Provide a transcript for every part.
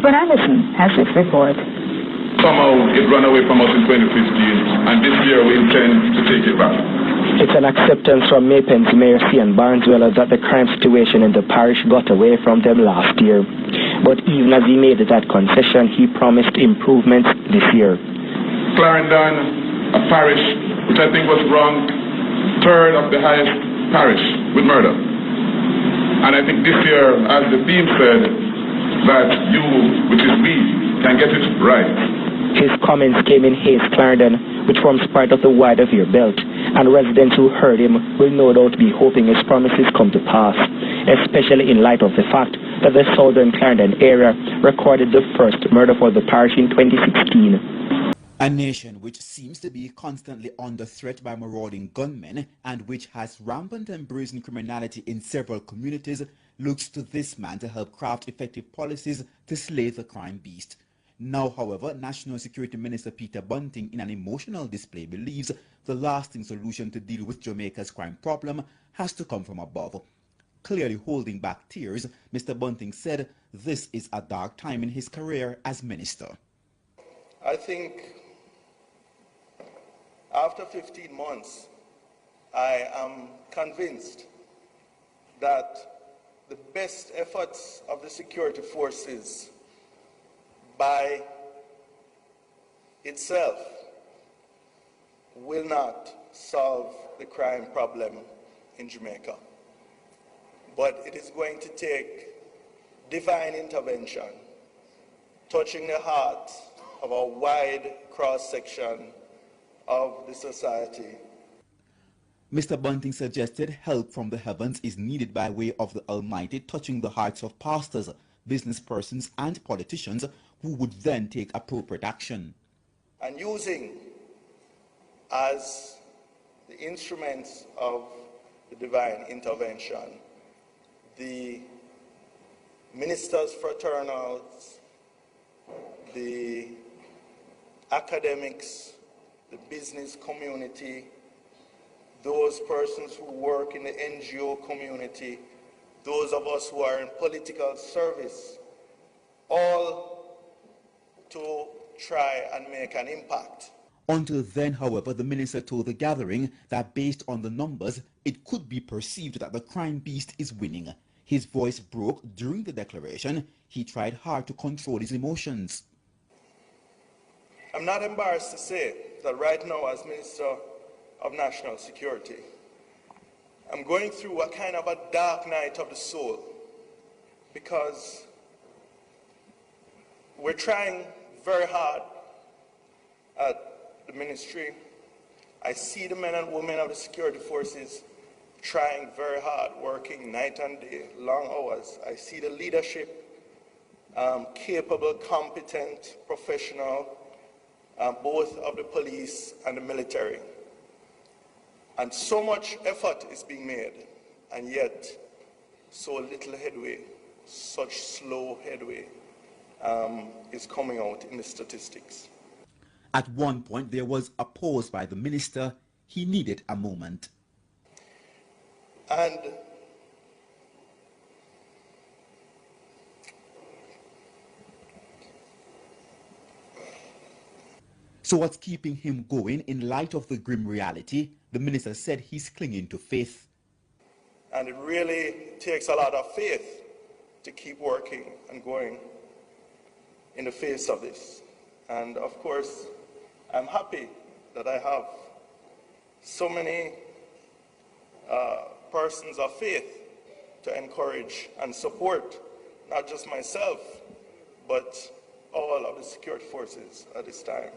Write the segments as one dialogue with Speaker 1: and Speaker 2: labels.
Speaker 1: But Anderson has this report.
Speaker 2: Somehow it ran away from us in 2015, and this year we intend to take it back.
Speaker 3: It's an acceptance from Maypens Mayor Cian Barnswell that the crime situation in the parish got away from them last year. But even as he made that concession, he promised improvements this year.
Speaker 2: Clarendon, a parish which I think was ranked third of the highest parish with murder. And I think this year, as the theme said, that you, which is we, can get it right.
Speaker 3: His comments came in Hayes Clarendon, which forms part of the wider Veer belt, and residents who heard him will no doubt be hoping his promises come to pass, especially in light of the fact that the southern Clarendon area recorded the first murder for the parish in 2016.
Speaker 4: A nation which seems to be constantly under threat by marauding gunmen and which has rampant and brazen criminality in several communities looks to this man to help craft effective policies to slay the crime beast. Now, however, National Security Minister Peter Bunting, in an emotional display, believes the lasting solution to deal with Jamaica's crime problem has to come from above. Clearly holding back tears, Mr. Bunting said this is a dark time in his career as minister.
Speaker 5: I think after 15 months, I am convinced that the best efforts of the security forces by itself will not solve the crime problem in Jamaica. But it is going to take divine intervention, touching the heart of a wide cross-section of the society.
Speaker 4: Mr. Bunting suggested help from the heavens is needed by way of the Almighty, touching the hearts of pastors, business persons and politicians who would then take appropriate action.
Speaker 5: And using as the instruments of the divine intervention the ministers' fraternals, the academics, the business community, those persons who work in the NGO community, those of us who are in political service, all to try and make an impact.
Speaker 4: Until then, however, the minister told the gathering that based on the numbers, it could be perceived that the crime beast is winning. His voice broke during the declaration. He tried hard to control his emotions.
Speaker 5: I'm not embarrassed to say that right now, as Minister of National Security, I'm going through a kind of a dark night of the soul, because we're trying very hard at the ministry. I see the men and women of the security forces trying very hard, working night and day, long hours. I see the leadership, capable, competent, professional, both of the police and the military. And so much effort is being made, and yet so little headway, such slow headway is coming out in the statistics.
Speaker 4: At one point, there was a pause by the minister. He needed a moment.
Speaker 5: And
Speaker 4: so what's keeping him going in light of the grim reality? The minister said he's clinging to faith.
Speaker 5: And it really takes a lot of faith to keep working and going in the face of this. And of course, I'm happy that I have so many persons of faith to encourage and support, not just myself, but all of the security forces at this time.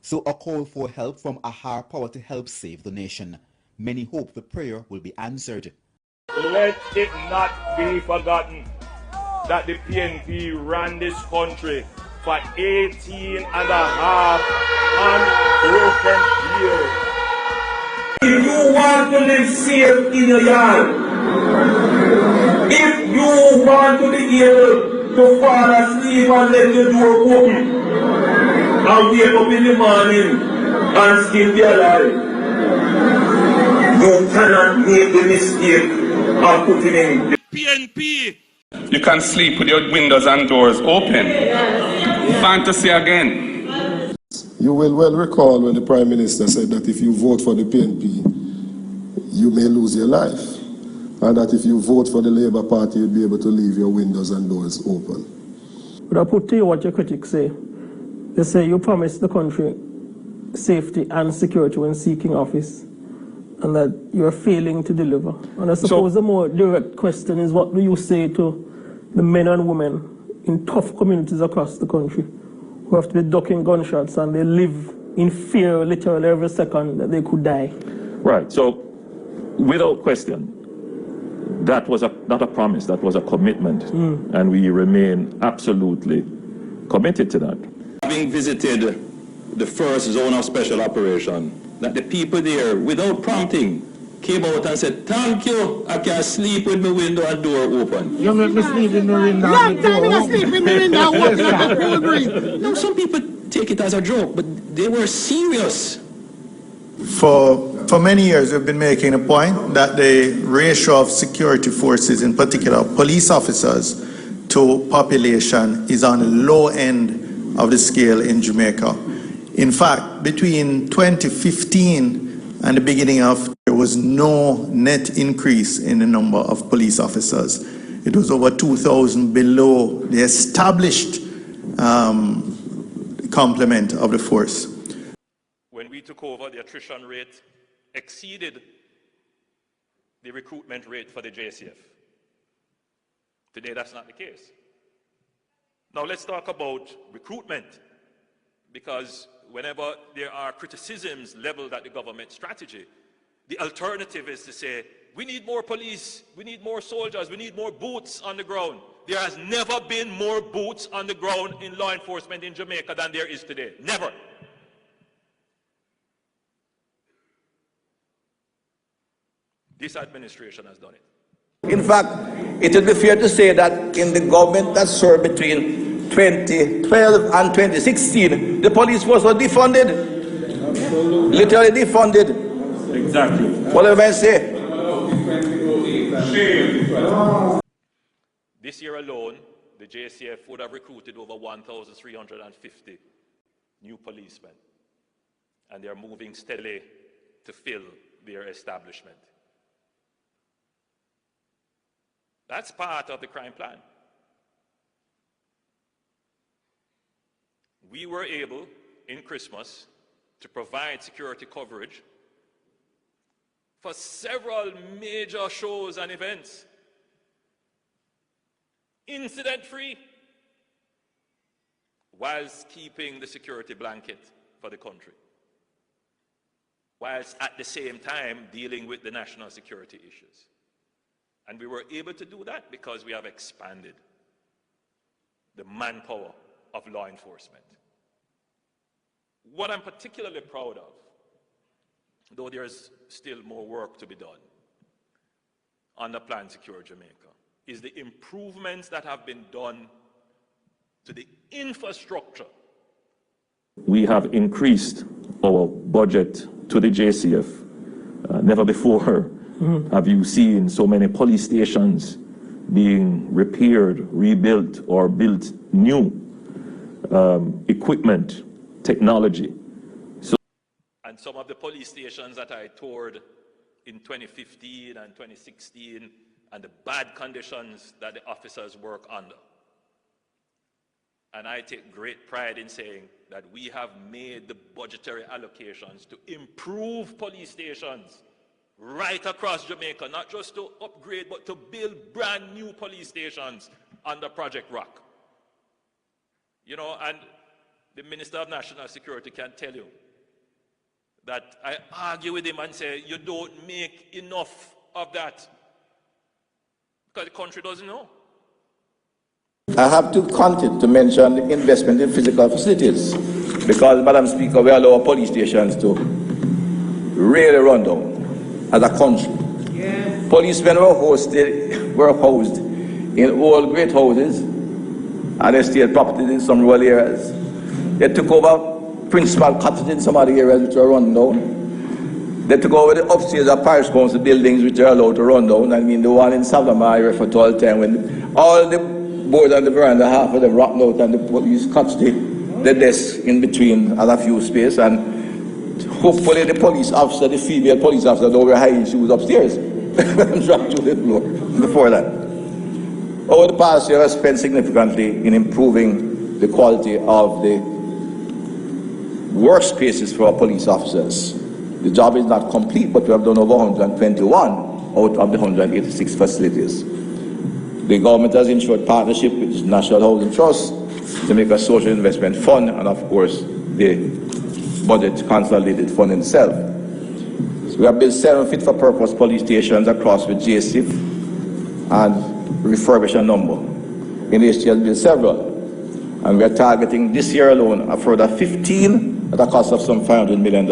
Speaker 4: So a call for help from a higher power to help save the nation. Many hope the prayer will be answered.
Speaker 6: Let it not be forgotten that the PNP ran this country for 18 and a half unbroken years.
Speaker 7: If you want to live safe in your yard, if you want to be able to fall asleep and let your door open, and wake up in the morning and still be alive, you cannot make the mistake of putting in.
Speaker 6: PNP
Speaker 8: You can sleep with your windows and doors open. Fantasy again.
Speaker 9: You will well recall when the Prime Minister said that if you vote for the PNP, you may lose your life. And that if you vote for the Labour Party, you'll be able to leave your windows and doors open.
Speaker 10: But I put to you what your critics say. They say you promised the country safety and security when seeking office, and that you're failing to deliver. And I suppose the more direct question is, what do you say to the men and women in tough communities across the country who have to be ducking gunshots and they live in fear literally every second that they could die?
Speaker 11: Right, so without question, that was not a promise, that was a commitment, and we remain absolutely committed to that.
Speaker 12: Having visited the first zone of special operation, that the people there, without prompting, came out and said, "Thank you, I can sleep with my window and door open."
Speaker 13: You make me sleep in the window. Long time I sleep in the window walking at the cool breeze.
Speaker 12: Now, some people take it as a joke, but they were serious.
Speaker 14: For many years, we've been making a point that the ratio of security forces, in particular police officers, to population is on the low end of the scale in Jamaica. In fact, between 2015 and the beginning of, there was no net increase in the number of police officers. It was over 2,000 below the established complement of the force.
Speaker 6: When we took over, the attrition rate exceeded the recruitment rate for the JCF. Today, that's not the case. Now, let's talk about recruitment, because whenever there are criticisms leveled at the government strategy, the alternative is to say, we need more police, we need more soldiers, we need more boots on the ground. There has never been more boots on the ground in law enforcement in Jamaica than there is today. Never. This administration has done it.
Speaker 15: In fact, it would be fair to say that in the government that served between 2012 and 2016, the police force was defunded. Absolutely. Literally defunded.
Speaker 11: Exactly.
Speaker 15: Whatever I say.
Speaker 6: This year alone, the JCF would have recruited over 1,350 new policemen, and they are moving steadily to fill their establishment. That's part of the crime plan. We were able, in Christmas, to provide security coverage for several major shows and events, incident-free, whilst keeping the security blanket for the country, whilst at the same time dealing with the national security issues. And we were able to do that because we have expanded the manpower of law enforcement. What I'm particularly proud of, though there's still more work to be done on the Plan Secure Jamaica, is the improvements that have been done to the infrastructure.
Speaker 11: We have increased our budget to the JCF. Never before have you seen so many police stations being repaired, rebuilt, or built new. Equipment, technology.
Speaker 6: And some of the police stations that I toured in 2015 and 2016, and the bad conditions that the officers work under. And I take great pride in saying that we have made the budgetary allocations to improve police stations right across Jamaica, not just to upgrade, but to build brand new police stations under Project Rock. You know, and the Minister of National Security can tell you that I argue with him and say, you don't make enough of that, because the country doesn't know.
Speaker 15: I have to continue to mention the investment in physical facilities, because, Madam Speaker, we allow police stations to really run down as a country. Yes. Policemen were housed in old great houses and estate properties in some rural areas. They took over principal cottages in some other areas which were run down. They took over the upstairs of parish council buildings which are allowed to run down. I mean, the one in Savannah I refer to all the time when All the board and the veranda, half of them rocked out, and the police catch the desk in between and a few space, and hopefully the police officer, the female police officer, don't wear high shoes upstairs. Dropped to the floor before that. Over the past year, I spent significantly in improving the quality of the workspaces for our police officers. The job is not complete, but we have done over 121 out of the 186 facilities. The government has ensured partnership with the National Housing Trust to make a social investment fund, and of course the budget consolidated fund itself. So we have built 7 fit-for-purpose police stations across with JCF and refurbished a number. In HT has built several, and we are targeting this year alone a further 15 at a cost of some $500 million.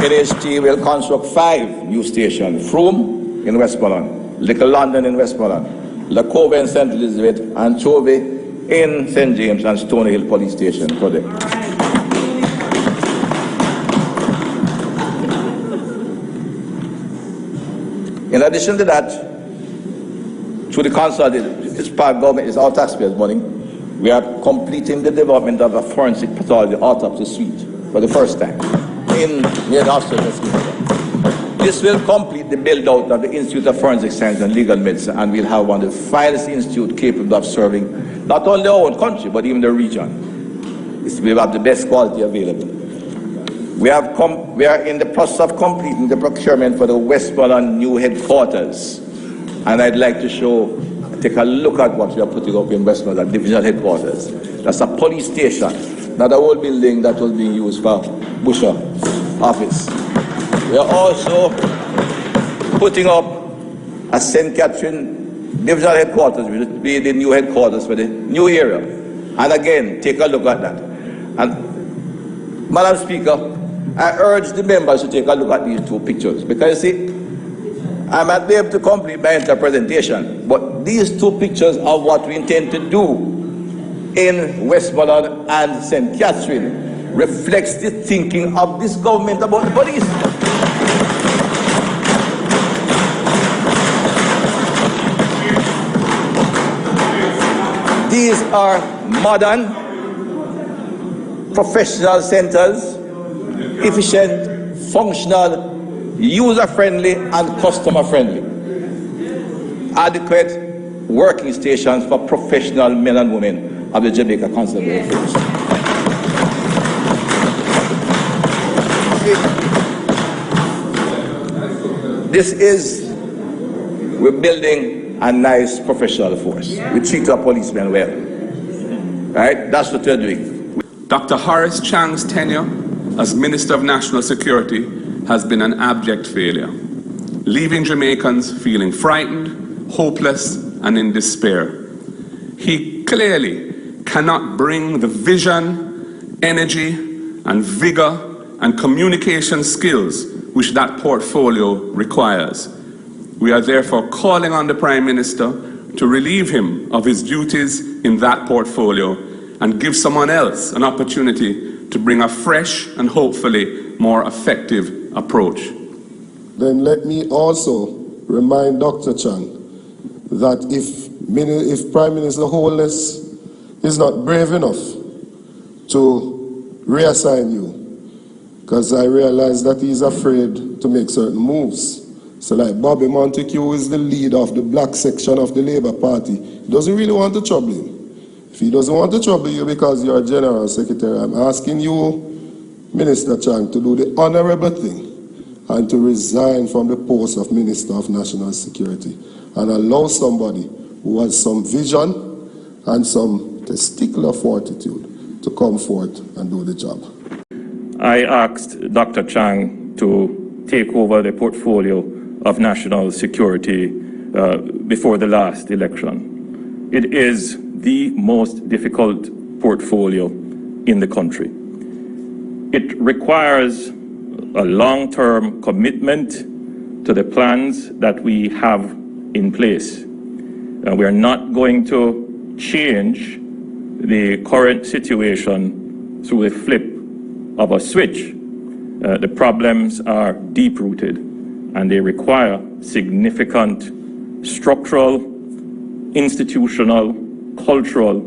Speaker 15: NHT will construct 5 new stations: Frome in Westmoreland, Little London in Westmoreland, Lacova in St. Elizabeth, and Chove in St. James and Stony Hill Police Station project. In addition to that, through the consolidated, this part government is our taxpayers' money, we are completing the development of a forensic pathology autopsy suite for the first time near the hospital. This will complete the build-out of the Institute of Forensic Science and Legal Medicine, and we'll have one of the finest institutes capable of serving not only our own country, but even the region. We have the best quality available. We are in the process of completing the procurement for the Westmoreland new headquarters. And I'd like to take a look at what we are putting up in Westmoreland, divisional headquarters. That's a police station, not a old building that was being used for Busher office. We are also putting up a St. Catherine divisional headquarters, which will be the new headquarters for the new area. And again, take a look at that. And Madam Speaker, I urge the members to take a look at these 2 pictures, because you see, I might be able to complete my entire presentation, but these 2 pictures are what we intend to do in Westmoreland and St. Catherine reflects the thinking of this government about the police. These are modern, professional centers, efficient, functional, user-friendly and customer-friendly. Adequate working stations for professional men and women of the Jamaica Constabulary Force. We're building a nice professional force. We treat our policemen well. Right? That's what we're doing.
Speaker 8: Dr. Horace Chang's tenure as Minister of National Security has been an abject failure, leaving Jamaicans feeling frightened, hopeless, and in despair. He clearly cannot bring the vision, energy, and vigor and communication skills which that portfolio requires. We are therefore calling on the Prime Minister to relieve him of his duties in that portfolio and give someone else an opportunity to bring a fresh and hopefully more effective approach.
Speaker 9: Then let me also remind Dr. Chang that if Prime Minister Holness is not brave enough to reassign you, because I realize that he's afraid to make certain moves. So like Bobby Montague is the leader of the black section of the Labour Party. He doesn't really want to trouble him. If he doesn't want to trouble you because you're a General Secretary, I'm asking you, Minister Chang, to do the honorable thing and to resign from the post of Minister of National Security and allow somebody who has some vision and some testicular fortitude to come forth and do the job.
Speaker 11: I asked Dr. Chang to take over the portfolio of national security before the last election. It is the most difficult portfolio in the country. It requires a long-term commitment to the plans that we have in place. We are not going to change the current situation through a flip of a switch. The problems are deep-rooted and they require significant structural, institutional, cultural,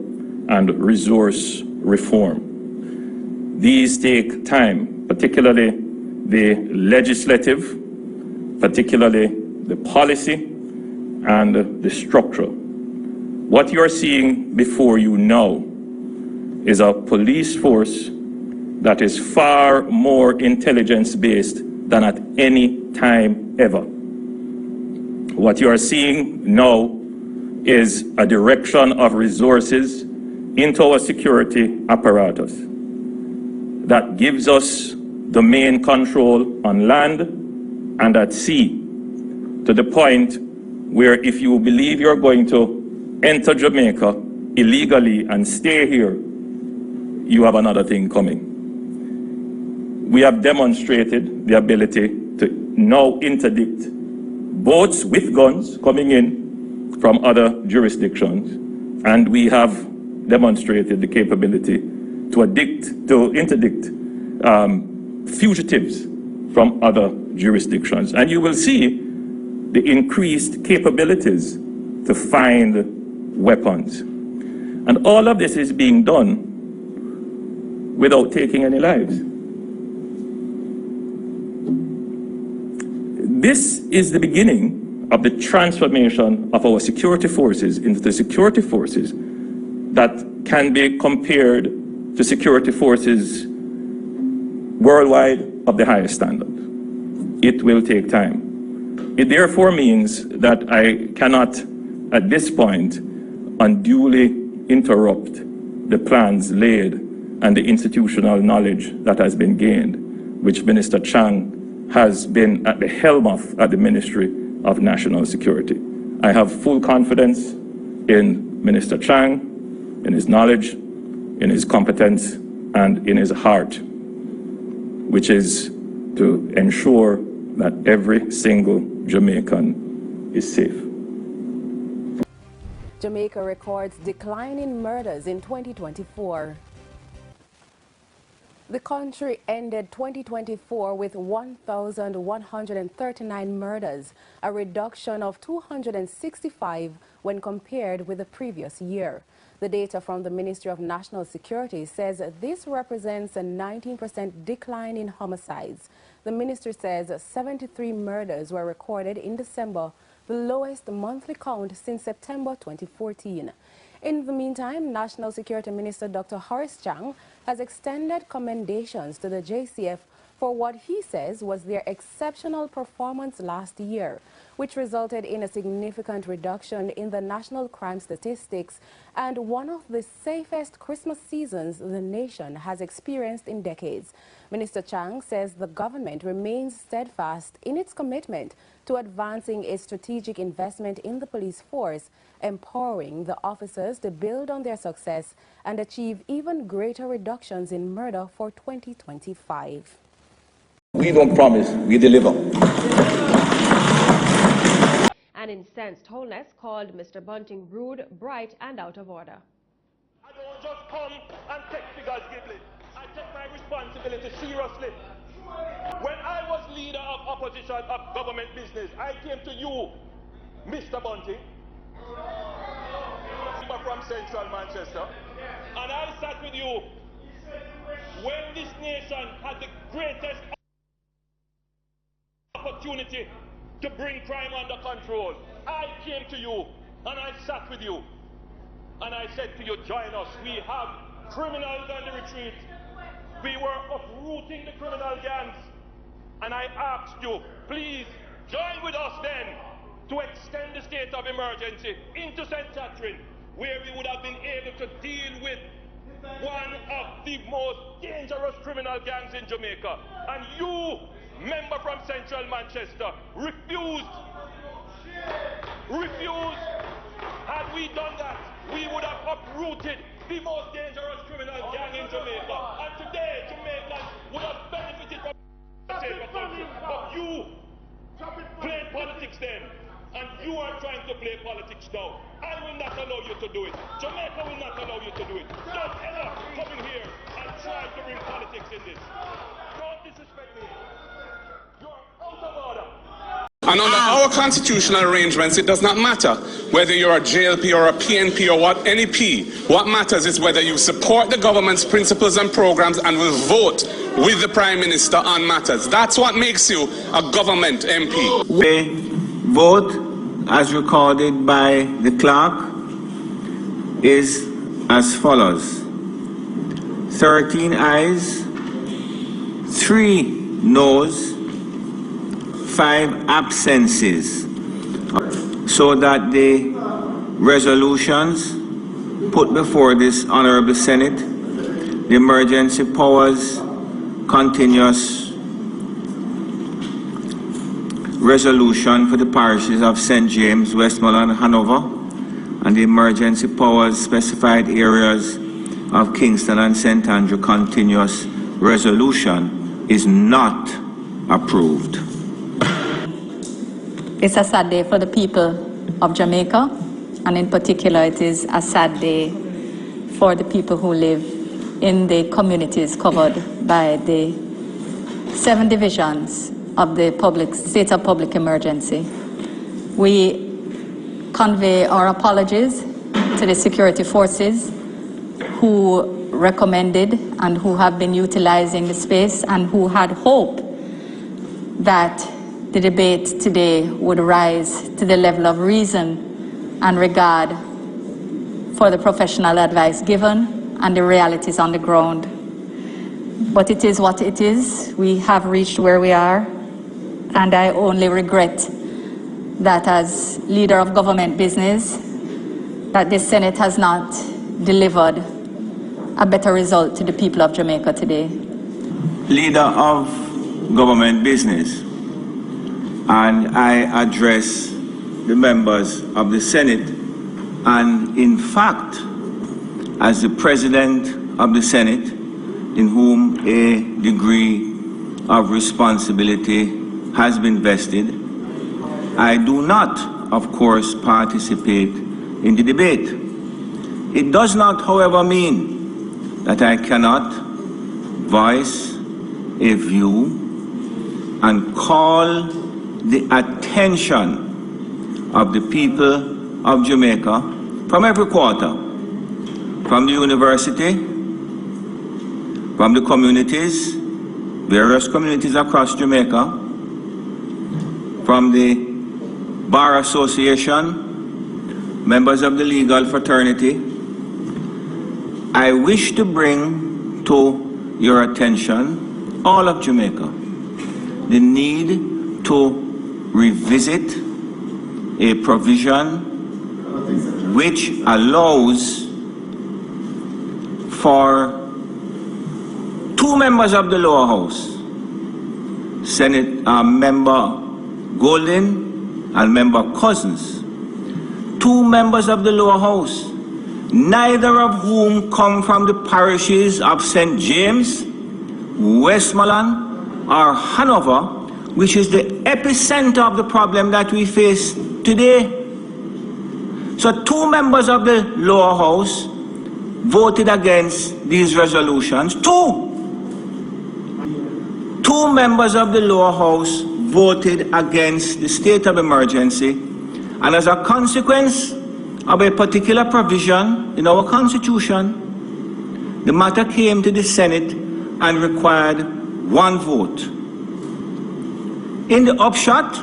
Speaker 11: and resource reform. These take time, particularly the legislative, particularly the policy, and the structure. What you're seeing before you now is a police force that is far more intelligence-based than at any time ever. What you are seeing now is a direction of resources into our security apparatus that gives us domain control on land and at sea, to the point where if you believe you're going to enter Jamaica illegally and stay here, you have another thing coming. We have demonstrated the ability to now interdict boats with guns coming in from other jurisdictions, and we have demonstrated the capability to interdict fugitives from other jurisdictions. And you will see the increased capabilities to find weapons. And all of this is being done without taking any lives. This is the beginning of the transformation of our security forces into the security forces that can be compared to security forces worldwide of the highest standard. It will take time. It therefore means that I cannot, at this point, unduly interrupt the plans laid and the institutional knowledge that has been gained, which Minister Chang has been at the helm of at the Ministry of National Security. I have full confidence in Minister Chang, in his knowledge, in his competence, and in his heart, which is to ensure that every single Jamaican is safe.
Speaker 16: Jamaica records decline in murders in 2024. The country ended 2024 with 1,139 murders, a reduction of 265 when compared with the previous year. The data from the Ministry of National Security says this represents a 19% decline in homicides. The ministry says 73 murders were recorded in December, the lowest monthly count since September 2014. In the meantime, National Security Minister Dr. Horace Chang has extended commendations to the JCF for what he says was their exceptional performance last year, which resulted in a significant reduction in the national crime statistics and one of the safest Christmas seasons the nation has experienced in decades. Minister Chang says the government remains steadfast in its commitment to advancing a strategic investment in the police force, empowering the officers to build on their success and achieve even greater reductions in murder for 2025.
Speaker 15: We don't promise, we deliver.
Speaker 17: An incensed Holness called Mr. Bunting rude, bright, and out of order.
Speaker 6: I don't just come and take figures glibly. I take my responsibility seriously. When I was leader of opposition of government business, I came to you, Mr. Bunting, from Central Manchester, and I sat with you when this nation had the greatest opportunity to bring crime under control. I came to you and I sat with you and I said to you, join us. We have criminals on the retreat. We were uprooting the criminal gangs, and I asked you, please join with us then to extend the state of emergency into St. Catherine, where we would have been able to deal with one of the most dangerous criminal gangs in Jamaica. And you, member from Central Manchester, refused. Had we done that, we would have uprooted the most dangerous criminal gang in Jamaica. And today, Jamaicans would have benefited from the safer country. But you played politics then, and you are trying to play politics now. I will not allow you to do it. Jamaica will not allow you to do it. Don't ever come in here and try to bring politics in this. Don't disrespect me. You're out of order.
Speaker 8: And under our constitutional arrangements, it does not matter whether you're a JLP or a PNP or what, any P. What matters is whether you support the government's principles and programs and will vote with the Prime Minister on matters. That's what makes you a government MP.
Speaker 18: We vote as recorded by the clerk is as follows: 13 ayes, 3 noes, 5 absences, so that the resolutions put before this Honorable Senate, the Emergency Powers Continuous Resolution for the parishes of St. James, Westmoreland, Hanover, and the Emergency Powers Specified Areas of Kingston and St. Andrew Continuous Resolution is not approved.
Speaker 19: It's a sad day for the people of Jamaica, and in particular it is a sad day for the people who live in the communities covered by the 7 divisions of the state of public emergency. We convey our apologies to the security forces who recommended and who have been utilizing the space and who had hope that the debate today would rise to the level of reason and regard for the professional advice given and the realities on the ground. But it is what it is. We have reached where we are, and I only regret that as leader of government business, that the Senate has not delivered a better result to the people of Jamaica today.
Speaker 18: Leader of government business, and I address the members of the Senate, and in fact, as the President of the Senate, in whom a degree of responsibility has been vested, I do not, of course, participate in the debate. It does not, however, mean that I cannot voice a view and call the attention of the people of Jamaica from every quarter, from the university, from the communities, various communities across Jamaica, from the Bar Association, members of the legal fraternity. I wish to bring to your attention, all of Jamaica, the need to revisit a provision which allows for 2 members of the lower house, Member Golden and Member Cousins, 2 members of the lower house, neither of whom come from the parishes of St. James, Westmoreland, or Hanover, which is the epicenter of the problem that we face today. So 2 members of the lower house voted against these resolutions. 2 members of the lower house voted against the state of emergency, and as a consequence of a particular provision in our Constitution, the matter came to the Senate and required 1 vote. In the upshot,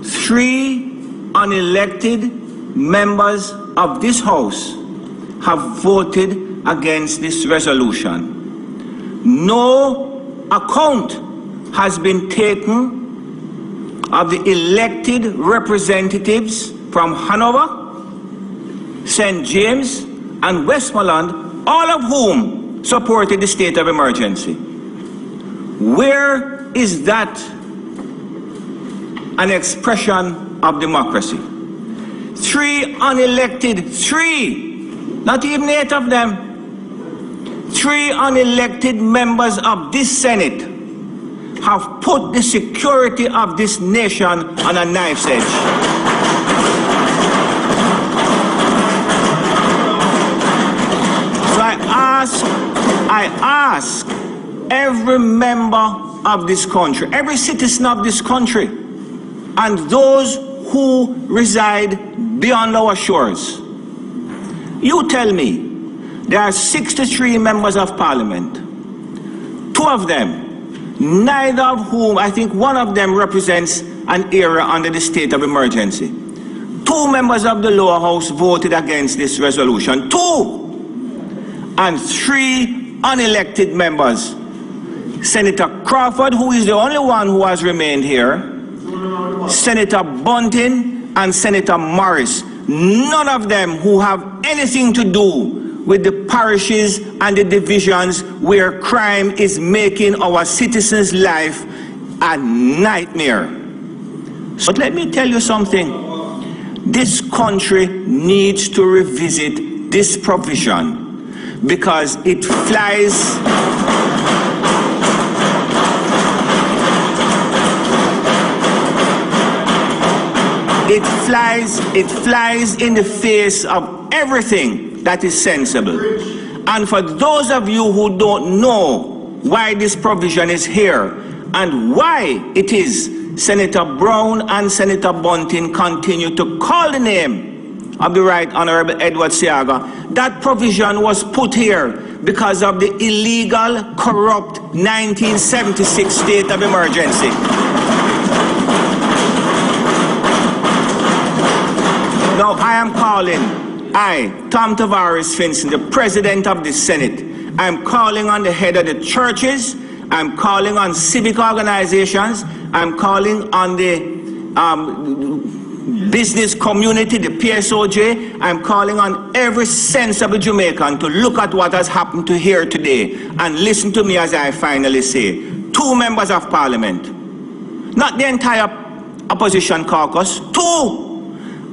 Speaker 18: 3 unelected members of this House have voted against this resolution. No account has been taken of the elected representatives from Hanover, St. James, and Westmoreland, all of whom supported the state of emergency. Where is that an expression of democracy? 3 unelected, 3, not even 8 of them, 3 unelected members of this Senate have put the security of this nation on a knife's edge. So I ask every member of this country, every citizen of this country, and those who reside beyond our shores. You tell me, there are 63 members of parliament, 2 of them, neither of whom, I think one of them represents an area under the state of emergency. 2 members of the lower house voted against this resolution, 2, and 3 unelected members. Senator Crawford, who is the only one who has remained here, Senator Bunting and Senator Morris, none of them who have anything to do with the parishes and the divisions where crime is making our citizens' life a nightmare. But let me tell you something. This country needs to revisit this provision because it flies in the face of everything that is sensible. And for those of you who don't know why this provision is here and why it is Senator Brown and Senator Bunting continue to call the name of the Right Honorable Edward Seaga, that provision was put here because of the illegal, corrupt 1976 state of emergency. Now I am calling, Tom Tavares Finson, the President of the Senate, I'm calling on the head of the churches, I'm calling on civic organizations, I'm calling on the business community, the PSOJ, I'm calling on every sensible Jamaican to look at what has happened to here today and listen to me as I finally say. 2 members of parliament, not the entire opposition caucus, 2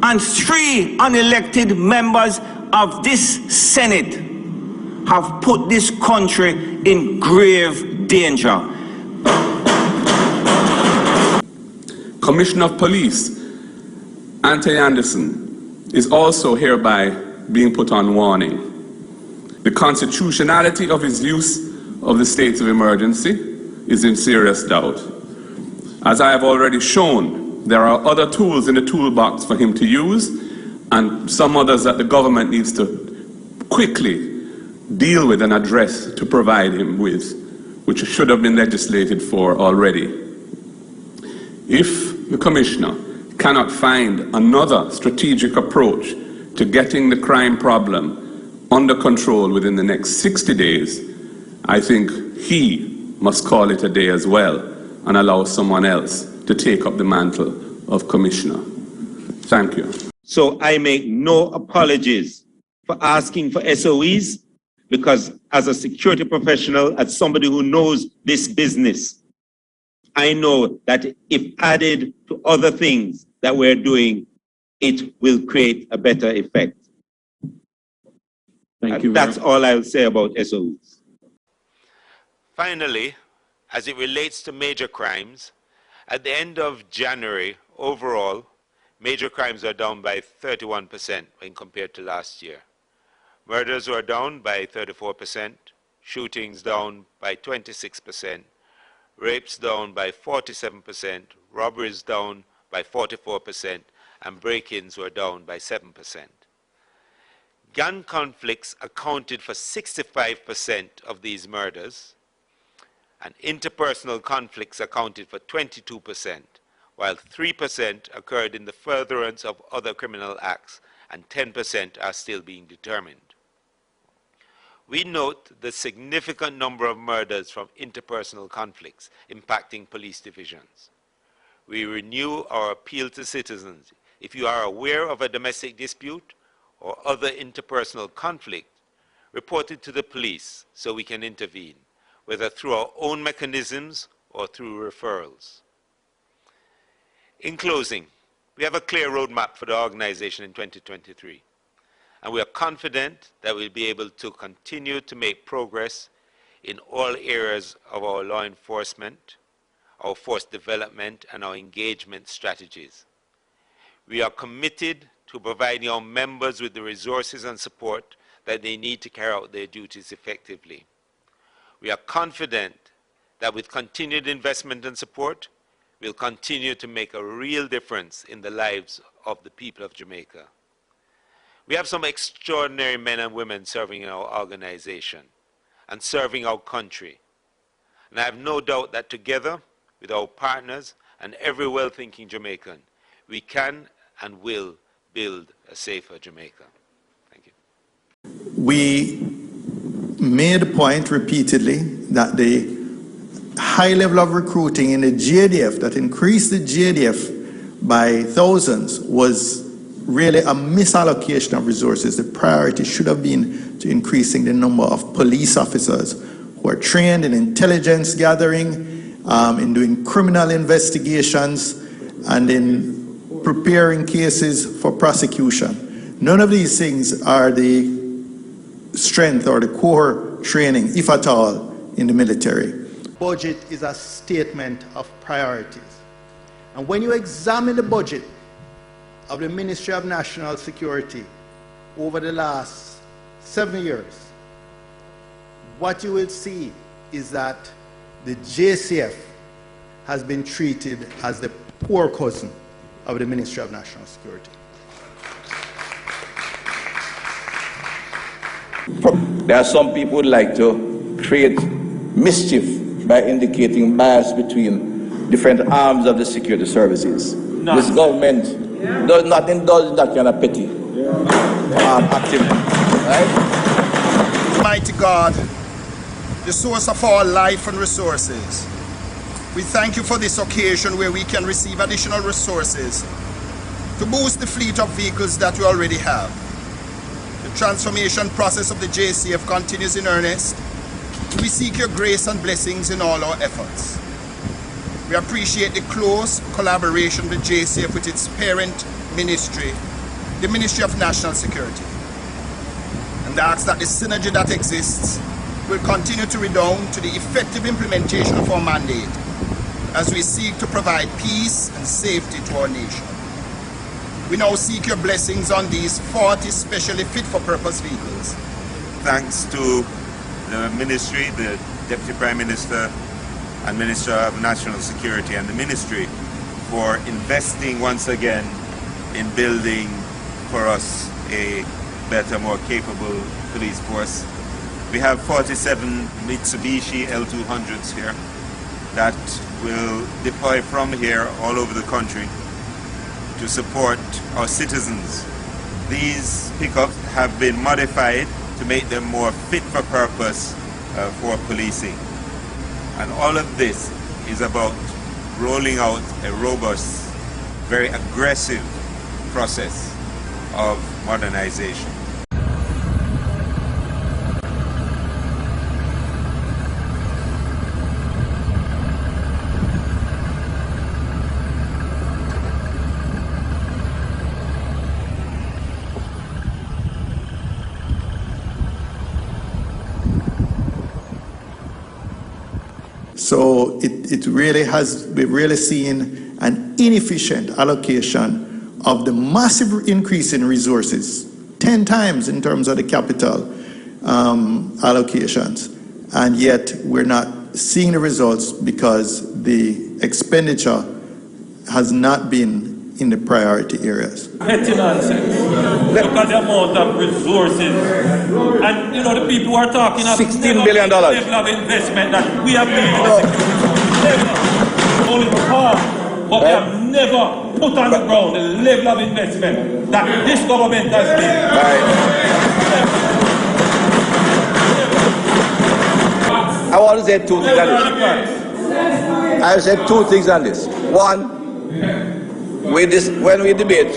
Speaker 18: and 3 unelected members of this Senate have put this country in grave danger.
Speaker 8: Commissioner of Police Anthony Anderson is also hereby being put on warning. The constitutionality of his use of the state of emergency is in serious doubt. As I have already shown, there are other tools in the toolbox for him to use and some others that the government needs to quickly deal with and address to provide him with, which should have been legislated for already. If the Commissioner cannot find another strategic approach to getting the crime problem under control within the next 60 days, I think he must call it a day as well and allow someone else to take up the mantle of Commissioner. Thank you.
Speaker 20: So I make no apologies for asking for SOEs because as a security professional, as somebody who knows this business, I know that if added to other things that we're doing, it will create a better effect.
Speaker 11: Thank you.
Speaker 20: That's all I'll say about SOEs.
Speaker 21: Finally, as it relates to major crimes, at the end of January, overall, major crimes are down by 31% when compared to last year. Murders were down by 34%, shootings down by 26%, rapes down by 47%, robberies down by 44%, and break-ins were down by 7%. Gun conflicts accounted for 65% of these murders, and interpersonal conflicts accounted for 22%, while 3% occurred in the furtherance of other criminal acts, and 10% are still being determined. We note the significant number of murders from interpersonal conflicts impacting police divisions. We renew our appeal to citizens. If you are aware of a domestic dispute or other interpersonal conflict, report it to the police so we can intervene, whether through our own mechanisms or through referrals. In closing, we have a clear roadmap for the organization in 2023, and we are confident that we'll be able to continue to make progress in all areas of our law enforcement, our force development, and our engagement strategies. We are committed to providing our members with the resources and support that they need to carry out their duties effectively. We are confident that with continued investment and support, will continue to make a real difference in the lives of the people of Jamaica. We have some extraordinary men and women serving in our organization and serving our country. And I have no doubt that together with our partners and every well-thinking Jamaican, we can and will build a safer Jamaica. Thank you.
Speaker 14: We made a point repeatedly that the high level of recruiting in the JDF, that increased the JDF by thousands, was really a misallocation of resources. The priority should have been to increasing the number of police officers who are trained in intelligence gathering, in doing criminal investigations, and in preparing cases for prosecution. None of these things are the strength or the core training, if at all, in the military.
Speaker 1: Budget is a statement of priorities. And when you examine the budget of the Ministry of National Security over the last 7 years, what you will see is that the JCF has been treated as the poor cousin of the Ministry of National Security.
Speaker 15: There are some people who like to create mischief by indicating bias between different arms of the security services. No. This government does not indulge in that kind of petty activity. Right?
Speaker 22: Mighty God, the source of all life and resources, we thank you for this occasion where we can receive additional resources to boost the fleet of vehicles that we already have. The transformation process of the JCF continues in earnest. We seek your grace and blessings in all our efforts. We appreciate the close collaboration with JCF with its parent ministry, the Ministry of National Security. And ask that the synergy that exists will continue to redound to the effective implementation of our mandate as we seek to provide peace and safety to our nation. We now seek your blessings on these 40 specially fit-for-purpose vehicles.
Speaker 21: Thanks to the ministry, the Deputy Prime Minister and Minister of National Security and the ministry for investing once again in building for us a better, more capable police force. We have 47 Mitsubishi L200s here that will deploy from here all over the country to support our citizens. These pickups have been modified to make them more fit for purpose for policing. And all of this is about rolling out a robust, very aggressive process of modernization.
Speaker 14: So it really has, we've really seen an inefficient allocation of the massive increase in resources, 10 times in terms of the capital allocations. And yet we're not seeing the results because the expenditure has not been in the priority areas.
Speaker 11: Petty nonsense. Look at the amount of resources. And you know the people who are talking of
Speaker 15: $16 billion.
Speaker 11: Level of investment that we have made. Never. Only part. But we have never put on the ground the level of investment that this government has made.
Speaker 15: I want to say two things on this. I will say two things on this. One, when we debate,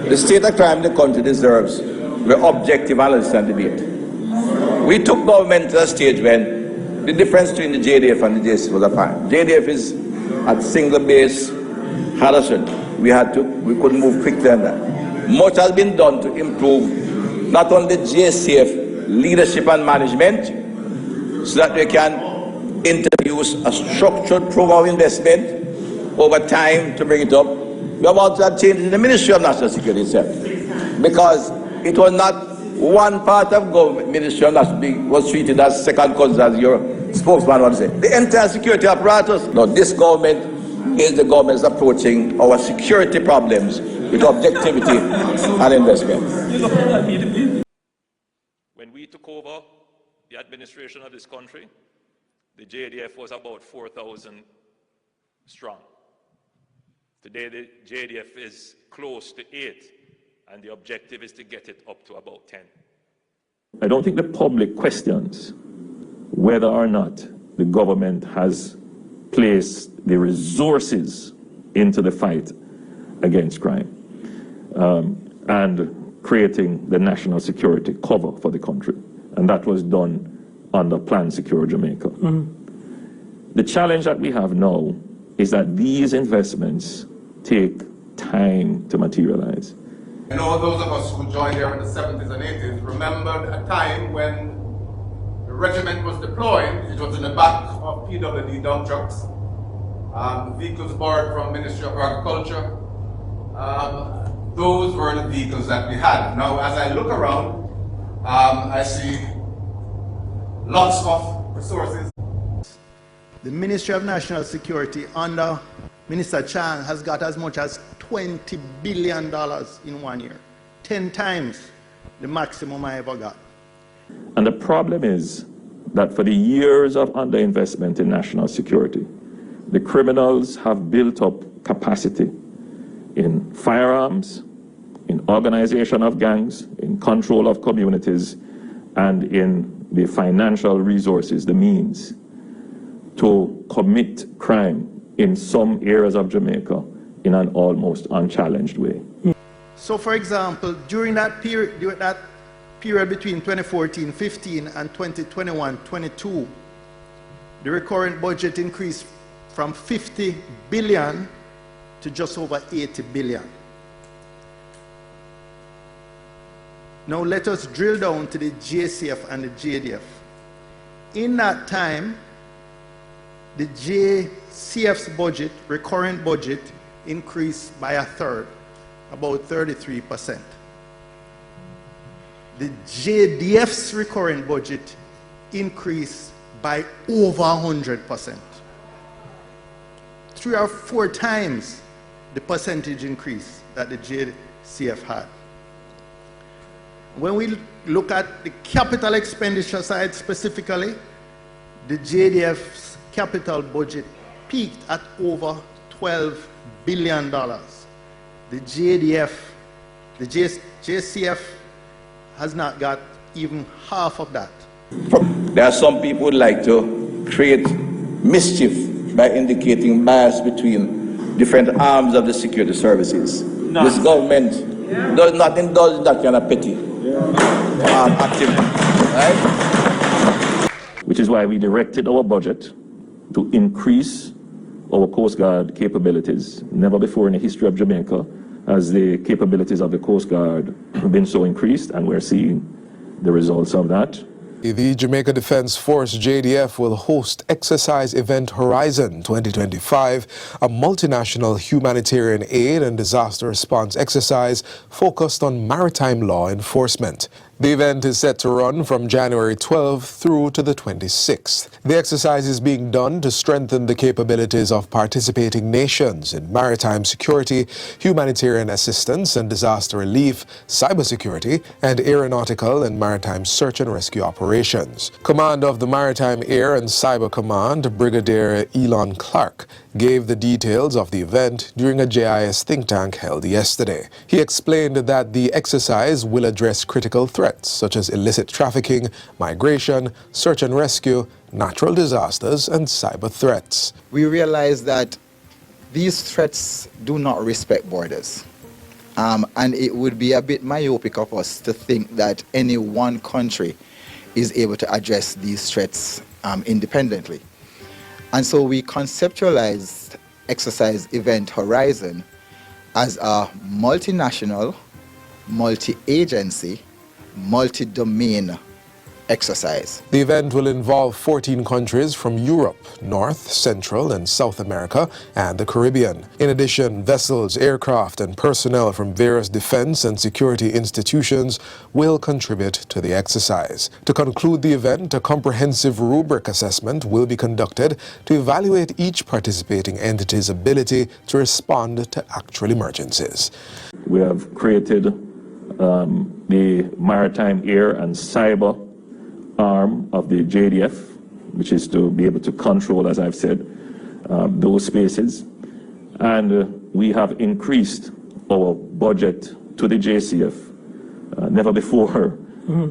Speaker 15: the state of crime in the country deserves the objective analysis and debate. We took government to a stage when the difference between the JDF and the JCF was apparent. JDF is at single base, Harrison. We couldn't move quickly on that. Much has been done to improve not only the JCF leadership and management, so that we can introduce a structured program of investment over time to bring it up. We have also changed in the Ministry of National Security itself, because it was not one part of government. Ministry of National Security was treated as second cousin as your spokesman want to say. The entire security apparatus. No, this government is the government that's approaching our security problems with objectivity and investment.
Speaker 11: When we took over the administration of this country, the JDF was about 4,000 strong. Today, the JDF is close to 8, and the objective is to get it up to about 10. I don't think the public questions whether or not the government has placed the resources into the fight against crime and creating the national security cover for the country. And that was done under Plan Secure Jamaica. The challenge that we have now is that these investments take time to materialize.
Speaker 2: I know those of us who joined there in the 70s and 80s remembered a time when the regiment was deployed. It was in the back of PWD dump trucks. The vehicles borrowed from Ministry of Agriculture. Those were the vehicles that we had. Now, as I look around, I see lots of resources.
Speaker 1: The Ministry of National Security under Minister Chang has got as much as $20 billion in 1 year. 10 times the maximum I ever got.
Speaker 11: And the problem is that for the years of underinvestment in national security, the criminals have built up capacity in firearms, in organization of gangs, in control of communities, and in the financial resources, the means to commit crime in some areas of Jamaica in an almost unchallenged way.
Speaker 1: So, for example, during that period between 2014-15 and 2021-22, the recurrent budget increased from 50 billion to just over 80 billion. Now let us drill down to the JCF and the JDF. In that time, the JCF's budget, recurrent budget, increased by a third, about 33%. The JDF's recurrent budget increased by over 100%. 3 or 4 times the percentage increase that the JCF had. When we look at the capital expenditure side specifically, the JDF's capital budget peaked at over $12 billion. The JCF has not got even half of that.
Speaker 15: There are some people who would like to create mischief by indicating bias between different arms of the security services. No. This government does not indulge in that kind of petty activity. Right?
Speaker 11: Which is why we directed our budget to increase our Coast Guard capabilities. Never before in the history of Jamaica has the capabilities of the Coast Guard been so increased, and we're seeing the results of that.
Speaker 3: The Jamaica Defense Force JDF will host Exercise Event Horizon 2025, a multinational humanitarian aid and disaster response exercise focused on maritime law enforcement. The event is set to run from January 12th through to the 26th. The exercise is being done to strengthen the capabilities of participating nations in maritime security, humanitarian assistance and disaster relief, cybersecurity, and aeronautical and maritime search and rescue operations. Commander of the Maritime Air and Cyber Command, Brigadier Elon Clark, gave the details of the event during a JIS think tank held yesterday. He explained that the exercise will address critical threats such as illicit trafficking, migration, search and rescue, natural disasters, and cyber threats.
Speaker 23: We realize that these threats do not respect borders. And it would be a bit myopic of us to think that any one country is able to address these threats independently. And so we conceptualized Exercise Event Horizon as a multinational, multi-agency, multi-domain exercise.
Speaker 3: The event will involve 14 countries from Europe, North, Central, and South America, and the Caribbean. In addition, vessels, aircraft, and personnel from various defense and security institutions will contribute to the exercise. To conclude the event, a comprehensive rubric assessment will be conducted to evaluate each participating entity's ability to respond to actual emergencies.
Speaker 11: We have created the Maritime, Air, and Cyber arm of the JDF, which is to be able to control, as I've said, those spaces. And we have increased our budget to the JCF. Never before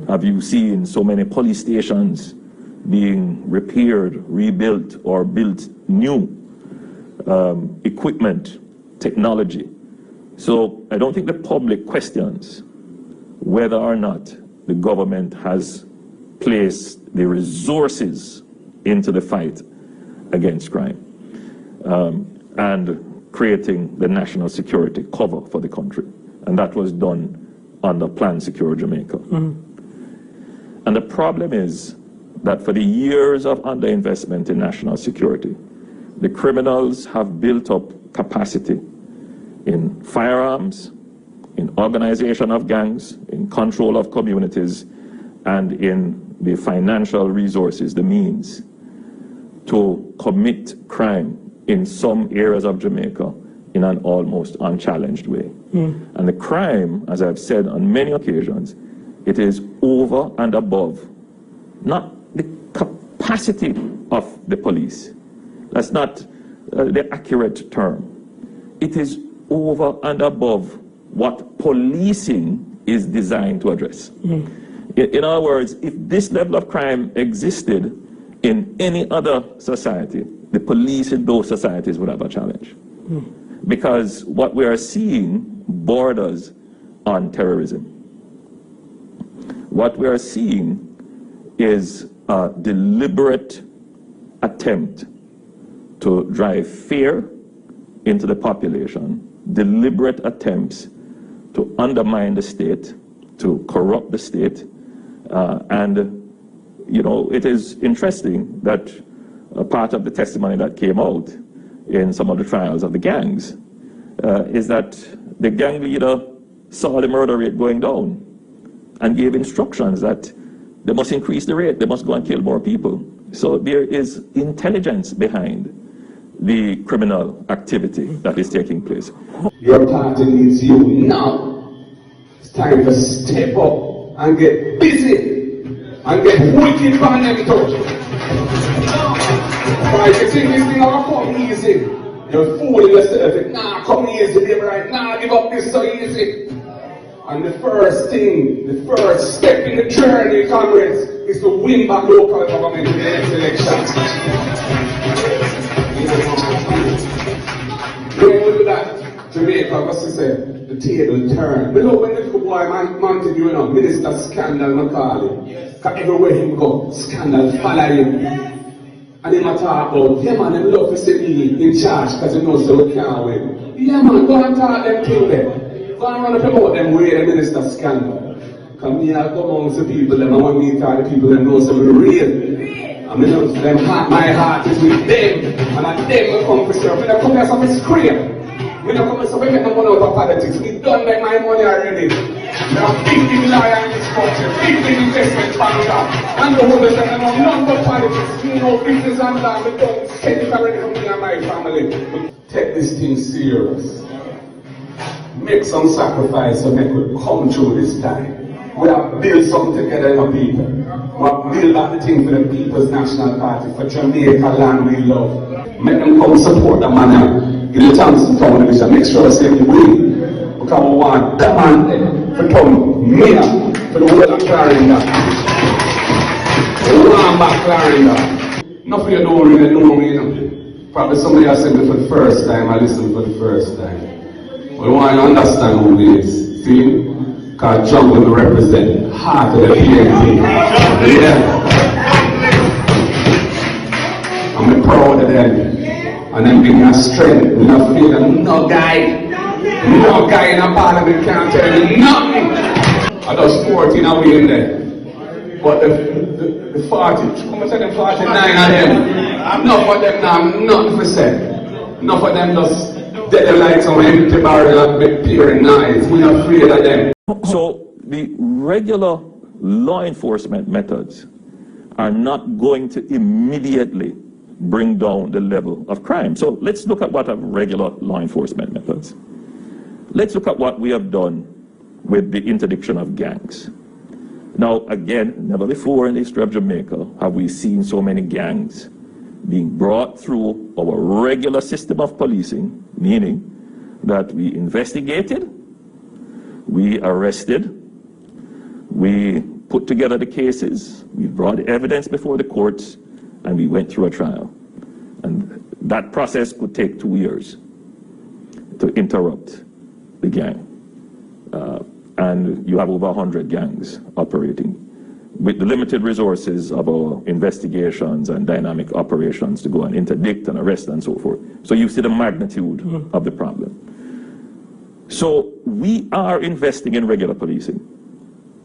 Speaker 11: have you seen so many police stations being repaired, rebuilt, or built new equipment, technology. So I don't think the public questions whether or not the government has placed the resources into the fight against crime and creating the national security cover for the country. And that was done under Plan Secure Jamaica. And the problem is that for the years of underinvestment in national security, the criminals have built up capacity in firearms, in organization of gangs, in control of communities, and in the financial resources, the means to commit crime in some areas of Jamaica in an almost unchallenged way. And the crime, as I've said on many occasions, it is over and above, not the capacity of the police. That's not the accurate term. It is over and above what policing is designed to address. In other words, if this level of crime existed in any other society, the police in those societies would have a challenge. Because what we are seeing borders on terrorism. What we are seeing is a deliberate attempt to drive fear into the population, deliberate attempts to undermine the state, to corrupt the state. And, you know, it is interesting that a part of the testimony that came out in some of the trials of the gangs is that the gang leader saw the murder rate going down and gave instructions that they must increase the rate, they must go and kill more people. So there is intelligence behind the criminal activity that is taking place.
Speaker 4: Your party needs you now. It's time to step up and get busy and get wicked on them too. Right, you think this thing will come easy? You're fooling yourself. Nah, come easy, baby, right? Nah, give up this so easy. And the first thing, the first step in the journey, comrades, is to win back local government in the next election. When we do that, Jamaica, what's he say? The table turn. We look when the little boy Montague, you know, Minister Scandal, we call him. Because everywhere he go, scandal follow him. And he might talk about, yeah man, they love to see me in charge because he knows they can't win. Yeah man, go and talk them things there. Go and run up about them way the Minister Scandal. Because me I go amongst the people, them, and when me talk the people, them know some real. I mean, them heart, my heart is with them, and at them will come for serve. We don't come here so we scream. We don't come here so we make no money out of politics. We done make my money already. There are big liars in this country, big investment banker, and the whole of them know none but politics. We know business and that, we don't send it already for me and my family. We take this thing serious. Make some sacrifice so make we come through this time. We have built something together for people. We have built back the thing for the People's National Party, for Jamaica land we love. Make them come support the man. Give the chance to come and make sure they win. Because we want that man to come mayor for the whole of Clarendon. We want back Clarendon. Nothing you don't really know me, you know. Probably somebody has said me for the first time, I listened for the first time. We want to understand who he is. See? Because John will represent heart of the PNP. Yeah. I'm proud of them. And them give me a strength. We don't feel that no guy in a parliament can't tell me nothing. I just 14 away in there. But the 40, how much are them 49 of them? Enough of them now, nothing for say. Enough of them just dead like some empty barrel and be peering knives. We're not afraid of them.
Speaker 11: So the regular law enforcement methods are not going to immediately bring down the level of crime. So let's look at what are regular law enforcement methods. Let's look at what we have done with the interdiction of gangs. Now, again, never before in the history of Jamaica have we seen so many gangs being brought through our regular system of policing, meaning that we investigated, we arrested, we put together the cases, we brought evidence before the courts, and we went through a trial. And that process could take 2 years to interrupt the gang. And you have over 100 gangs operating with the limited resources of our investigations and dynamic operations to go and interdict and arrest and so forth. So you see the magnitude of the problem. So we are investing in regular policing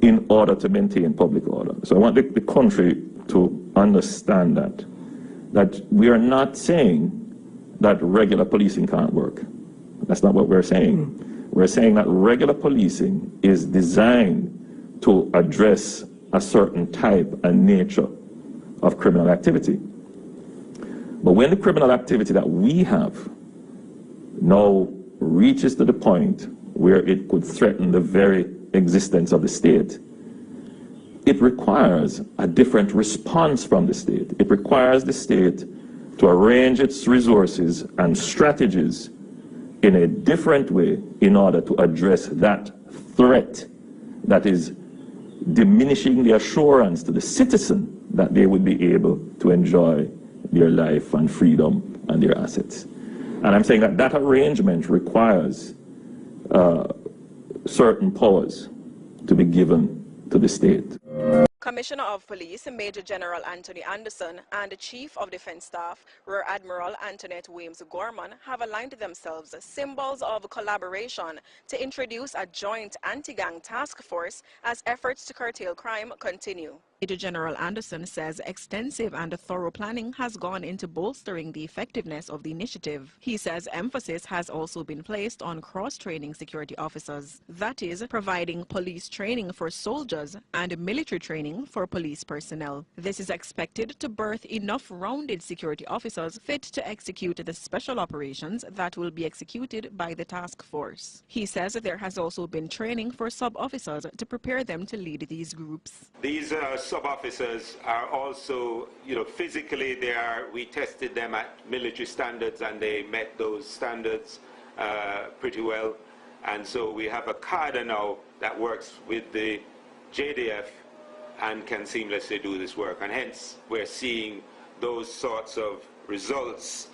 Speaker 11: in order to maintain public order. So I want the country to understand that we are not saying that regular policing can't work. That's not what we're saying. We're saying that regular policing is designed to address a certain type and nature of criminal activity. But when the criminal activity that we have now reaches to the point where it could threaten the very existence of the state, it requires a different response from the state. It requires the state to arrange its resources and strategies in a different way in order to address that threat that is diminishing the assurance to the citizen that they would be able to enjoy their life and freedom and their assets. And I'm saying that that arrangement requires certain powers to be given to the state.
Speaker 5: Commissioner of Police Major General Anthony Anderson and the Chief of Defense Staff Rear Admiral Antoinette Weems Gorman have aligned themselves as symbols of collaboration to introduce a joint anti-gang task force as efforts to curtail crime continue. Major General Anderson says extensive and thorough planning has gone into bolstering the effectiveness of the initiative. He says emphasis has also been placed on cross-training security officers. That is, providing police training for soldiers and military training for police personnel. This is expected to birth enough rounded security officers fit to execute the special operations that will be executed by the task force. He says there has also been training for sub-officers to prepare them to lead these groups.
Speaker 21: These sub-officers are also, physically we tested them at military standards and they met those standards pretty well. And so we have a cadre now that works with the JDF and can seamlessly do this work. And hence we're seeing those sorts of results,